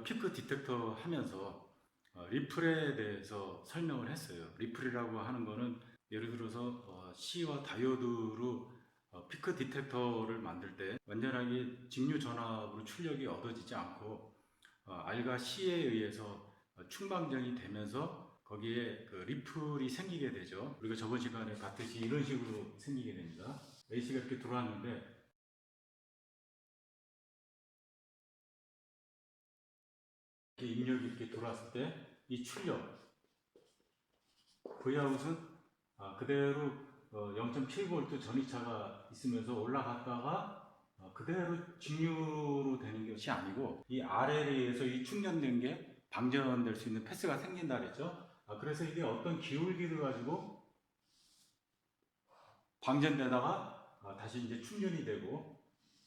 우리가 피크 디텍터 하면서 리플에 대해서 설명을 했어요. 리플이라고 하는 거는 예를 들어서 C와 다이오드로 피크 디텍터를 만들 때 완전하게 직류 전압으로 출력이 얻어지지 않고 R과 C에 의해서 충방전이 되면서 거기에 그 리플이 생기게 되죠. 우리가 저번 시간에 봤듯이 이런 식으로 생기게 됩니다. AC가 이렇게 들어왔는데 입력이 이렇게 들어왔을 때 이 출력 Vout은 그대로 0.7V 전위차가 있으면서 올라갔다가 그대로 직류로 되는 것이 아니고 이 RL에 의해서 이 충전된 게 방전될 수 있는 패스가 생긴다 그랬죠. 그래서 이게 어떤 기울기를 가지고 방전되다가 다시 이제 충전이 되고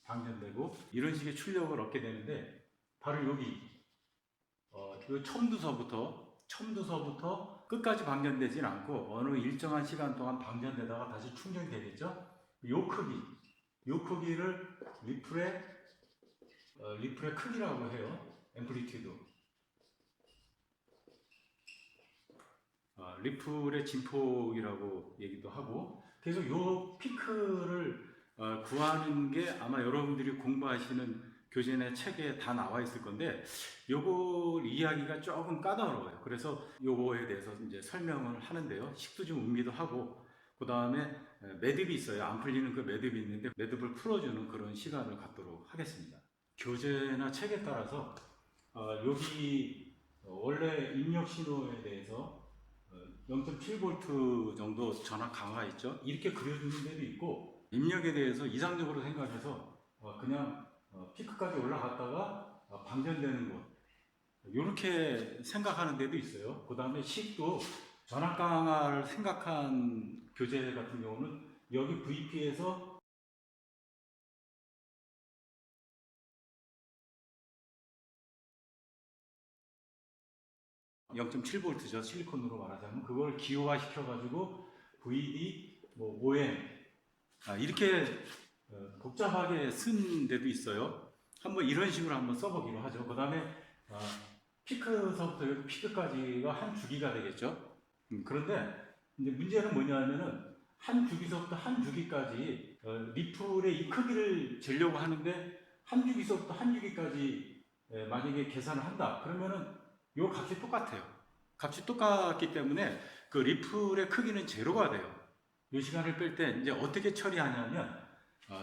방전되고 이런 식의 출력을 얻게 되는데 바로 여기 그 첨두서부터 끝까지 방전되진 않고 어느 일정한 시간 동안 방전되다가 다시 충전이 되겠죠. 요 크기를 리플의 크기라고 해요. 앰플리튜드. 리플의 진폭이라고 얘기도 하고. 그래서 요 피크를 구하는 게 아마 여러분들이 공부하시는 교재나 책에 다 나와 있을 건데 요거 이야기가 조금 까다로워요. 그래서 요거에 대해서 이제 설명을 하는데요. 식도 좀 음미도 하고 그 다음에 매듭이 있어요. 안 풀리는 그 매듭이 있는데 매듭을 풀어주는 그런 시간을 갖도록 하겠습니다. 교재나 책에 따라서 여기 원래 입력 신호에 대해서 0.7V 정도 전압 강화가 있죠. 이렇게 그려주는 데도 있고 입력에 대해서 이상적으로 생각해서 그냥 피크까지 올라갔다가 방전되는 곳 이렇게 생각하는 데도 있어요. 그 다음에 식도 전압 강화를 생각한 교재 같은 경우는 여기 VP에서 0.7V죠. 실리콘으로 말하자면 그걸 기호화 시켜가지고 VD, OM 이렇게 복잡하게 쓴 데도 있어요. 한번 이런 식으로 한번 써보기로 하죠. 그 다음에 피크서부터 피크까지가 한 주기가 되겠죠. 그런데 이제 문제는 뭐냐면은 한 주기서부터 한 주기까지 리플의 이 크기를 재려고 하는데 한 주기서부터 한 주기까지 만약에 계산을 한다. 그러면은 요 값이 똑같아요. 값이 똑같기 때문에 그 리플의 크기는 제로가 돼요. 이 시간을 뺄 때 이제 어떻게 처리하냐면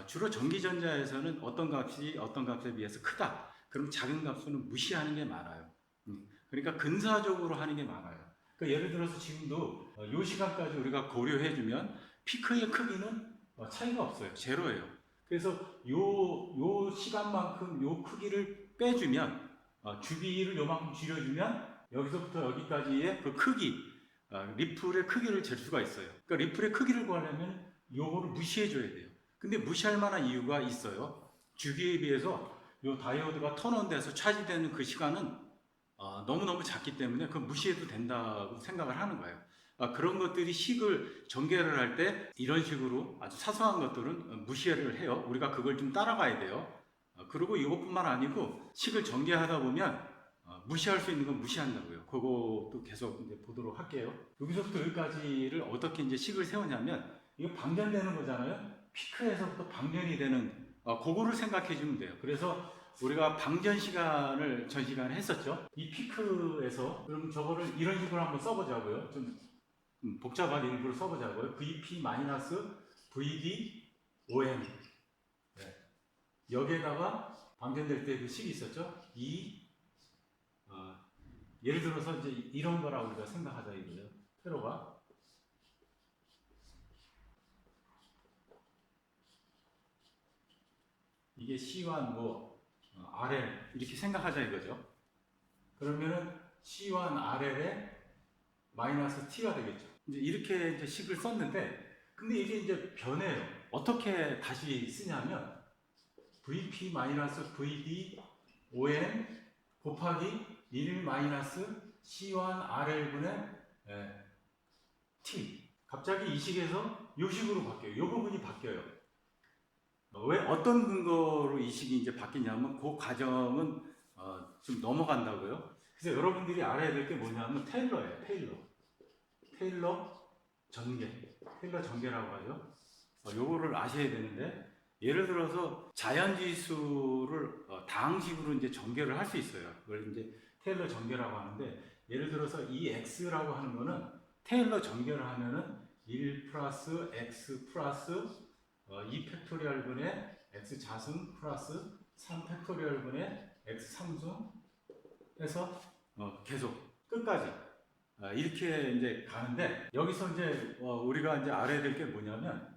주로 전기전자에서는 어떤 값에 비해서 크다. 그럼 작은 값은 무시하는 게 많아요. 그러니까 근사적으로 하는 게 많아요. 그러니까 예를 들어서 지금도 이 시간까지 우리가 고려해주면 피크의 크기는 차이가 없어요. 제로예요. 그래서 요 시간만큼 요 크기를 빼주면 주기를 요만큼 줄여주면 여기서부터 여기까지의 그 크기 리플의 크기를 잴 수가 있어요. 그러니까 리플의 크기를 구하려면 요거를 무시해줘야 돼요. 근데 무시할 만한 이유가 있어요. 주기에 비해서 요 다이오드가 턴온돼서 차지되는 그 시간은 너무너무 작기 때문에 그 무시해도 된다고 생각을 하는 거예요. 그런 것들이 식을 전개를 할 때 이런 식으로 아주 사소한 것들은 무시를 해요. 우리가 그걸 좀 따라가야 돼요. 그리고 이것뿐만 아니고 식을 전개하다 보면 무시할 수 있는 건 무시한다고요. 그것도 계속 이제 보도록 할게요. 여기서부터 여기까지를 어떻게 이제 식을 세우냐면 이거 방전되는 거잖아요. 피크에서부터 방전이 되는 그거를 생각해 주면 돼요. 그래서 우리가 방전 시간을 전 시간에 했었죠. 이 피크에서 그럼 저거를 이런 식으로 한번 써보자고요. 좀 복잡한 일부를 써보자고요. VP-VD OM 네. 여기에다가 방전될 때 그 식이 있었죠. 예를 들어서 이제 이런 거라고 우리가 생각하자 이거죠. 세로가 이게 C1 RL 이렇게 생각하자 이거죠. 그러면은 C1 RL에 마이너스 T가 되겠죠. 이제 이렇게 이제 식을 썼는데 근데 이게 이제 변해요. 어떻게 다시 쓰냐면 VP-VD OM 곱하기 1 C1 RL분의 T. 갑자기 이 식에서 이 식으로 바뀌어요. 이 부분이 바뀌어요. 왜 어떤 근거로 이 식이 이제 바뀌냐면 그 과정은 좀 넘어간다고요. 그래서 여러분들이 알아야 될 게 뭐냐면 테일러예요. 테일러 전개. 테일러 전개라고 하죠. 요거를 아셔야 되는데, 예를 들어서 자연지수를 다항식으로 이제 전개를 할 수 있어요. 그걸 이제 테일러 전개라고 하는데, 예를 들어서 이 x라고 하는 거는 테일러 전개를 하면은 1 플러스 x 플러스 2 팩토리얼 분의 x 자승 플러스 3 팩토리얼 분의 x 상승 해서 계속 끝까지 이렇게 이제 가는데, 여기서 이제 우리가 이제 알아야 될 게 뭐냐면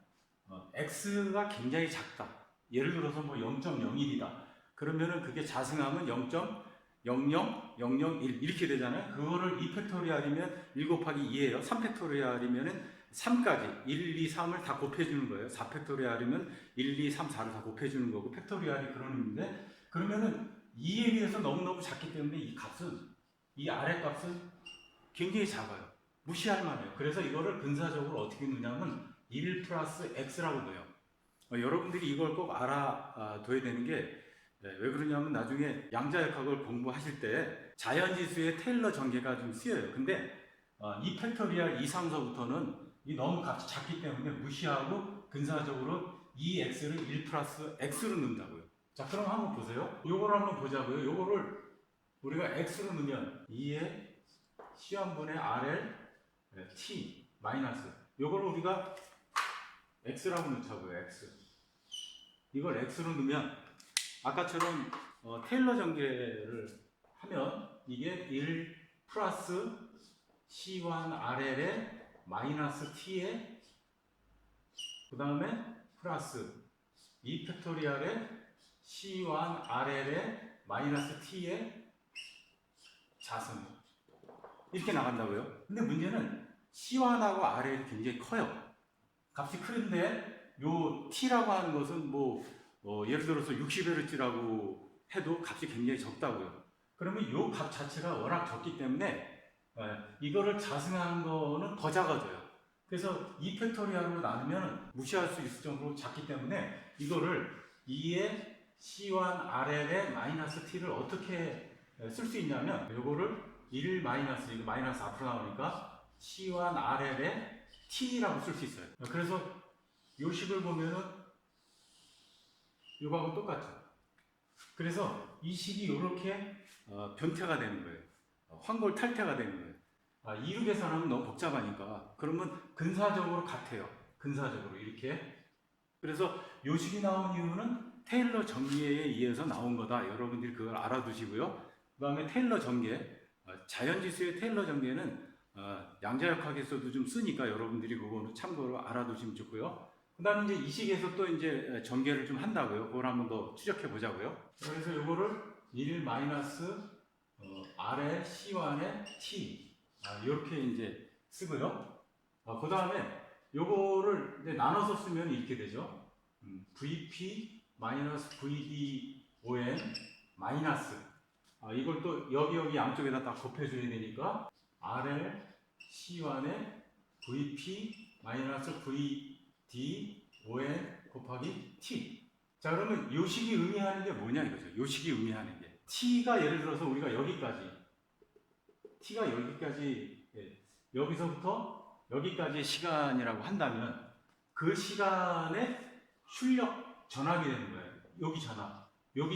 x가 굉장히 작다. 예를 들어서 뭐 0.01이다. 그러면은 그게 자승하면 0.000001 이렇게 되잖아요. 그거를 2팩토리얼이면 1 곱하기 2예요. 3팩토리얼이면은 3까지 1, 2, 3을 다 곱해주는 거예요. 4팩토리얼이면 1, 2, 3, 4를 다 곱해주는 거고, 팩토리얼이 그런 의미인데, 그러면은 2에 비해서 너무너무 작기 때문에 이 값은, 이 아래 값은 굉장히 작아요. 무시할 만해요. 그래서 이거를 근사적으로 어떻게 넣냐면 1 플러스 x라고 넣어요. 여러분들이 이걸 꼭 알아둬야 되는 게, 왜 그러냐면 나중에 양자역학을 공부하실 때 자연지수의 테일러 전개가 좀 쓰여요. 근데 이 팩토리얼 이상서부터는 이 너무 값이 작기 때문에 무시하고 근사적으로 이 x를 1 플러스 x로 넣는다고요. 자, 그럼 한번 보세요. 요거를 한번 보자고요. 요거를 우리가 x로 넣으면 2의 C1분의 RL T 마이너스, 요거를 우리가 x라고 넣자고요. x. 이걸 x로 넣으면 아까처럼 테일러 전개를 하면 이게 1 플러스 C1 RL의 마이너스 T에, 그 다음에 플러스 2 팩토리얼의 C1 RL의 마이너스 T에 자승, 이렇게 나간다고요. 근데 문제는 C1하고 RL이 굉장히 커요. 값이 크는데 요 T라고 하는 것은 예를 들어서 60Hz라고 해도 값이 굉장히 적다고요. 그러면 요 값 자체가 워낙 적기 때문에 이거를 자승하는 거는 더 작아져요. 그래서 2팩토리얼로 나누면 무시할 수 있을 정도로 작기 때문에 이거를 2의 C1 RL의 마이너스 T를 어떻게 쓸 수 있냐면, 요거를 1 마이너스, 이거 마이너스 앞으로 나오니까 C1 RL의 T라고 쓸 수 있어요. 그래서 요 식을 보면은 요거하고 똑같죠. 그래서 이 식이 이렇게 변태가 되는 거예요. 환골탈태가 되는 거예요. 이유 계산하면 너무 복잡하니까. 그러면 근사적으로 같아요. 근사적으로 이렇게. 그래서 요 식이 나온 이유는 테일러 전개에 의해서 나온 거다. 여러분들이 그걸 알아두시고요. 그 다음에 테일러 전개, 자연지수의 테일러 전개는 양자역학에서도 좀 쓰니까 여러분들이 그거는 참고로 알아두시면 좋고요. 그 다음에 이제 이 식에서 또 이제 전개를 좀 한다고요. 그걸 한번 더 추적해 보자고요. 그래서 이거를 1 마이너스 R의 C1의 T, 이렇게 이제 쓰고요. 그 다음에 요거를 이제 나눠서 쓰면 이렇게 되죠. VP 마이너스 VDON 마이너스, 이걸 또 여기 양쪽에다 딱 곱해줘야 되니까 RL C1의 VP 마이너스 VDON 곱하기 T. 자, 그러면 요 식이 의미하는 게 뭐냐 이거죠. 요 식이 의미하는 게 T가 예를 들어서 우리가 여기까지, T가 여기까지, 여기서부터 여기까지의 시간이라고 한다면 그 시간에 출력 전압이 되는 거예요. 여기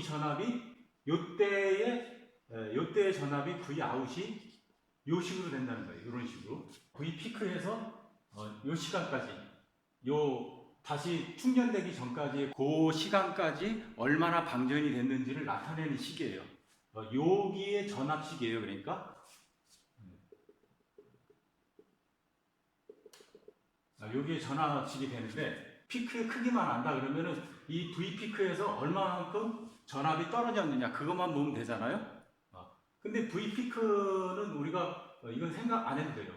전압이 요때의 전압이 V 아웃이 요 식으로 된다는 거예요. 이런 식으로 V 피크에서 요 시간까지, 다시 충전되기 전까지 그 시간까지 얼마나 방전이 됐는지를 나타내는 식이에요. 여기에 전압식이에요. 그러니까 여기에 전압식이 되는데, 피크의 크기만 안다 그러면은 이 V 피크에서 얼마만큼 전압이 떨어졌느냐 그것만 보면 되잖아요. 근데 V 피크는 우리가 이건 생각 안 해도 돼요.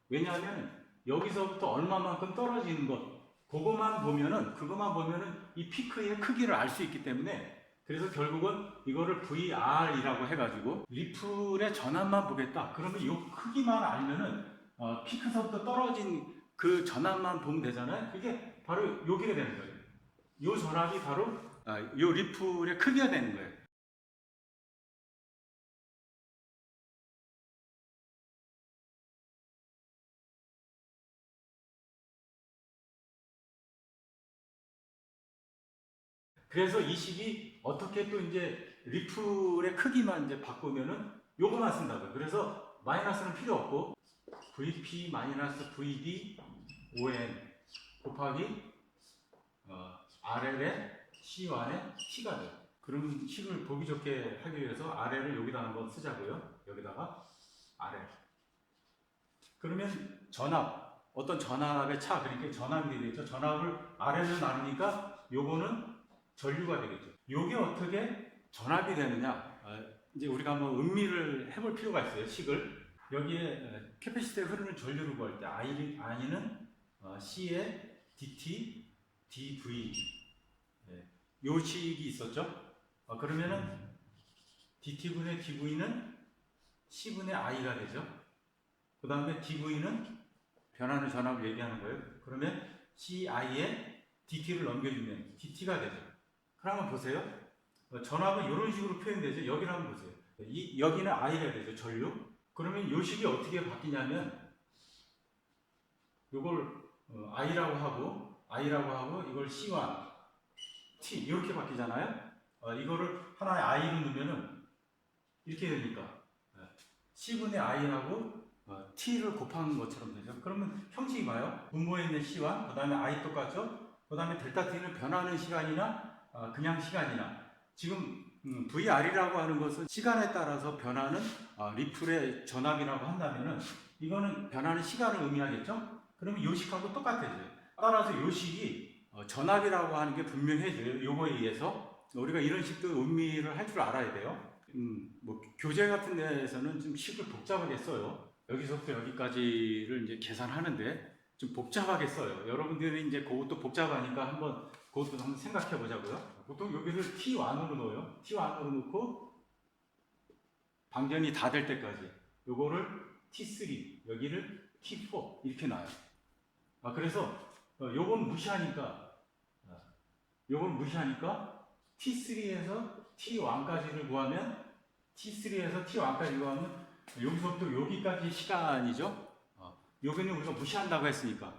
왜냐하면 여기서부터 얼마만큼 떨어지는 것, 그것만 보면은 이 피크의 크기를 알 수 있기 때문에, 그래서 결국은 이거를 VR이라고 해가지고 리플의 전압만 보겠다. 그러면 이 크기만 알면은 피크서부터 떨어진 그 전압만 보면 되잖아요. 그게 바로 여기가 되는 거예요. 이 전압이 바로 요 리플의 크기가 되는 거예요. 그래서 이 식이 어떻게 또 이제 리플의 크기만 이제 바꾸면은 요거만 쓴다고요. 그래서 마이너스는 필요 없고 VP 마이너스 VD ON 곱하기 RL의 C1의 T가 돼요. 그럼 식을 보기 좋게 하기 위해서 RL을 여기다 한번 쓰자고요. 여기다가 RL. 그러면 전압, 어떤 전압의 차, 그러니까 전압이 되겠죠. 전압을 RL로 나누니까 요거는 전류가 되겠죠. 요게 어떻게 전압이 되느냐? 이제 우리가 한번 음미를 해볼 필요가 있어요. 식을. 여기에 캐패시티에 흐르는 전류를 구할 때 I는 C의 DT, dV 요 식이 있었죠. 그러면은 dT분의 dV는 C분의 I가 되죠. 그 다음에 dV는 변하는 전압을 얘기하는 거예요. 그러면 CI에 dT를 넘겨주면 dT가 되죠. 그럼 한번 보세요. 전압은 이런 식으로 표현되죠. 여기를 한번 보세요. 여기는 I가 되죠. 전류. 그러면 이 식이 어떻게 바뀌냐면 이걸 I라고 하고 이걸 C1, T 이렇게 바뀌잖아요. 이거를 하나의 I로 넣으면은 이렇게 되니까 C분의 I하고 T를 곱한 것처럼 되죠. 그러면 형식이 봐요. 분모에 있는 C1, 그 다음에 I 똑같죠. 그 다음에 델타 T는 변하는 시간이나 그냥 시간이나 지금 VR이라고 하는 것은 시간에 따라서 변하는 리플의 전압이라고 한다면은 이거는 변하는 시간을 의미하겠죠. 그러면 요 식하고 똑같아져요. 따라서 요 식이 전압이라고 하는 게 분명해져요. 요거에 의해서 우리가 이런 식도 음미를 할 줄 알아야 돼요. 뭐 교재 같은 데에서는 좀 식을 복잡하게 써요. 여기서부터 여기까지를 이제 계산하는데 좀 복잡하게 써요. 여러분들이 이제 그것도 복잡하니까 그것도 한번 생각해 보자고요. 보통 여기를 T1으로 넣어요. T1으로 넣고 방전이 다 될 때까지 요거를 T3, 여기를 T4 이렇게 놔요. 그래서 요건 무시하니까 T3에서 T1까지를 구하면 여기서부터 여기까지 시간이죠. 여기는 우리가 무시한다고 했으니까.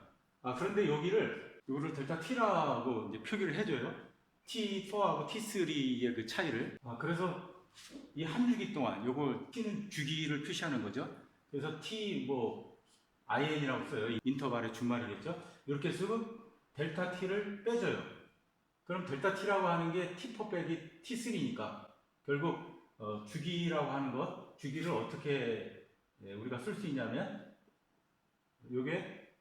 그런데 요거를 델타 T라고 이제 표기를 해줘요. T4하고 T3의 그 차이를. 그래서 이 한 주기 동안 요거 T는 주기를 표시하는 거죠. 그래서 IN이라고 써요. 인터벌의 준말이겠죠. 이렇게 쓰고 델타 T를 빼줘요. 그럼 델타 T라고 하는 게 T4 빼기 T3니까 결국 주기라고 하는 것, 주기를 어떻게 우리가 쓸 수 있냐면 요게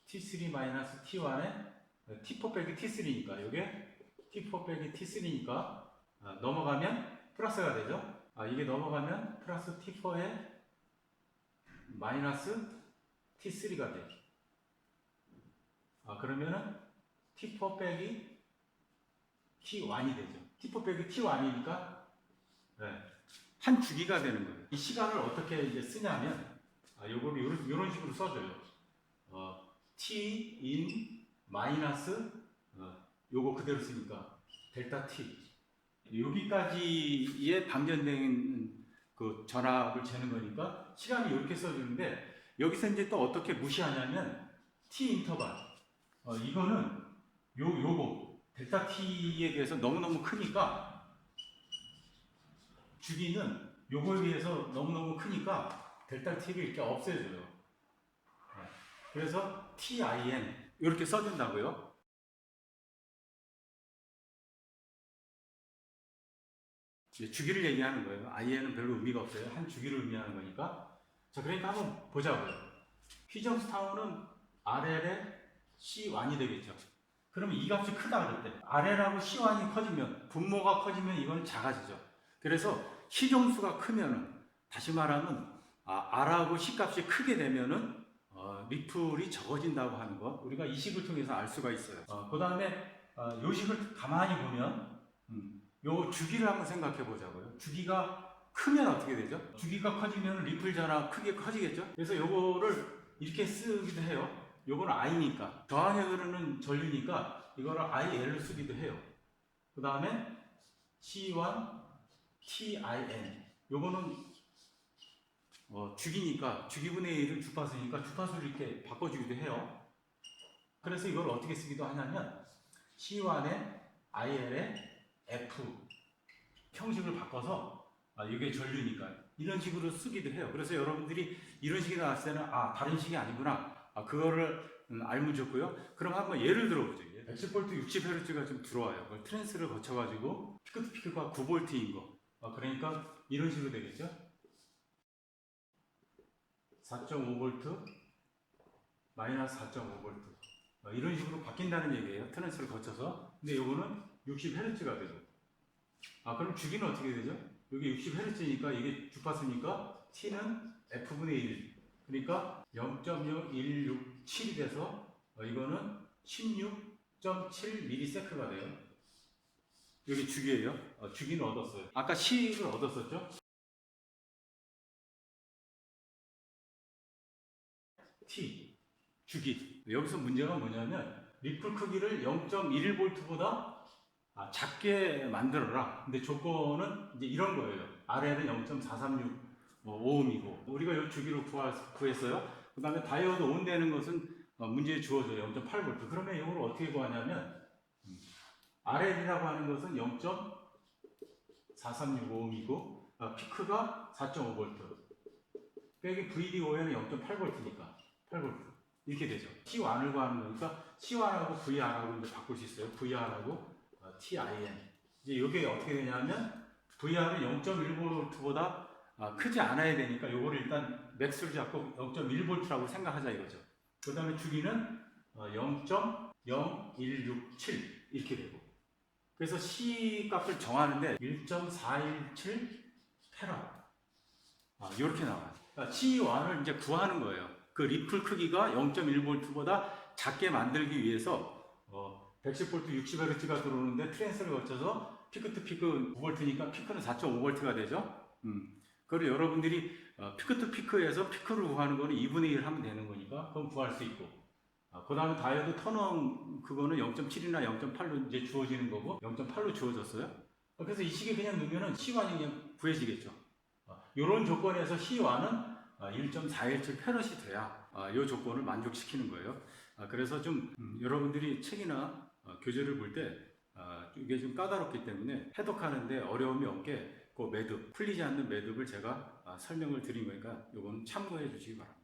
T3-T1에 T4 빼기 T3니까 요게 T4 빼기 T3니까 넘어가면 플러스가 되죠. 이게 넘어가면 플러스 T4에 마이너스 T3가 돼요. 그러면은 T4 빼기 T1이 되죠. T4 빼기 T1이니까 한 주기가 되는 거예요. 이 시간을 어떻게 이제 쓰냐면 요거를 이런 식으로 써줘요. T in 마이너스 요거 그대로 쓰니까 델타 T 여기까지의 방전된 그 전압을 재는 거니까 시간이 이렇게 써주는데 여기서 이제 또 어떻게 무시하냐면 T 인터벌 이거는 요거 델타 T에 비해서 너무너무 크니까 주기는 요거에 비해서 너무너무 크니까 델타 T를 이렇게 없애줘요. 그래서 TIN 이렇게 써준다고요. 주기를 얘기하는 거예요. IN은 별로 의미가 없어요. 한 주기를 의미하는 거니까. 자, 그러니까 한번 보자고요. 휘정스타운은 RL의 C1이 되겠죠. 그러면 이 값이 크다 그럴 때 RL하고 C1이 커지면 분모가 커지면 이건 작아지죠. 그래서 시정수가 크면은 다시 말하면 R하고 C 값이 크게 되면은 리플이 적어진다고 하는 거 우리가 이 식을 통해서 알 수가 있어요. 그 다음에 요 식을 가만히 보면 요 주기를 한번 생각해 보자고요. 주기가 크면 어떻게 되죠? 주기가 커지면 리플 전압 크게 커지겠죠? 그래서 요거를 이렇게 쓰기도 해요. 요거는 I니까 저항에 흐르는 전류니까 이거를 IL로 쓰기도 해요. 그 다음에 C1 TIN 요거는 주기니까 주기분의 1을 주파수니까 주파수를 이렇게 바꿔주기도 해요. 그래서 이걸 어떻게 쓰기도 하냐면 C1에 IL에 F 형식을 바꿔서 이게 전류니까 이런 식으로 쓰기도 해요. 그래서 여러분들이 이런 식이 나왔을 때는 다른 식이 아니구나. 그거를 알면 좋고요. 그럼 한번 예를 들어보죠. 110V 60Hz가 좀 들어와요. 그걸 트랜스를 거쳐가지고 피크 투 피크가 9V인 거. 그러니까 이런 식으로 되겠죠. 4.5V 마이너스 4.5V 이런 식으로 바뀐다는 얘기예요. 트랜스를 거쳐서. 근데 요거는 60Hz가 되죠. 그럼 주기는 어떻게 되죠? 여기 60Hz니까 이게 주파수니까 T는 F분의 1. 그러니까 0.0167이 돼서 이거는 16.7ms가 돼요. 여기 주기예요. 주기는 얻었어요. 아까 C를 얻었었죠? T, 주기. 여기서 문제가 뭐냐면 리플 크기를 0.11V보다 작게 만들어라. 근데 조건은 이제 이런 거예요. RL은 0.436 오음이고 우리가 이 주기로 구했어요. 그 다음에 다이오드 온 되는 것은 문제에 주어져요. 0.8V. 그러면 이걸 어떻게 구하냐면 RL이라고 하는 것은 0.436 오음이고 피크가 4.5V 빼기 VDO에는 0.8V니까 8V 이렇게 되죠. T1을 구하는 거니까 T1하고 VR하고 이제 바꿀 수 있어요. VR하고 TIN. 이제 이게 어떻게 되냐면 VR은 0.1V보다 크지 않아야 되니까 요거를 일단 맥스로 잡고 0.1V라고 생각하자 이거죠. 그 다음에 주기는 0.0167 이렇게 되고 그래서 C 값을 정하는데 1.417 테라 이렇게 나와요. 그러니까 C1을 이제 구하는 거예요. 그 리플 크기가 0.1V보다 작게 만들기 위해서 110V 60Hz가 들어오는데 트랜스를 거쳐서 피크 투 피크 9V니까 피크는 4.5V가 되죠. 그리고 여러분들이 피크 투 피크에서 피크를 구하는 거는 2분의 1 하면 되는 거니까 그럼 구할 수 있고 그 다음에 다이오드 턴온 그거는 0.7이나 0.8로 이제 주어지는 거고 0.8로 주어졌어요. 그래서 이 식에 그냥 넣으면 C1이 그냥 구해지겠죠. 이런 조건에서 C1은 1.417 페럿이 돼야 이 조건을 만족시키는 거예요. 그래서 좀 여러분들이 책이나 교재를 볼 때 이게 좀 까다롭기 때문에 해독하는데 어려움이 없게 그 매듭, 풀리지 않는 매듭을 제가 설명을 드린 거니까 이건 참고해 주시기 바랍니다.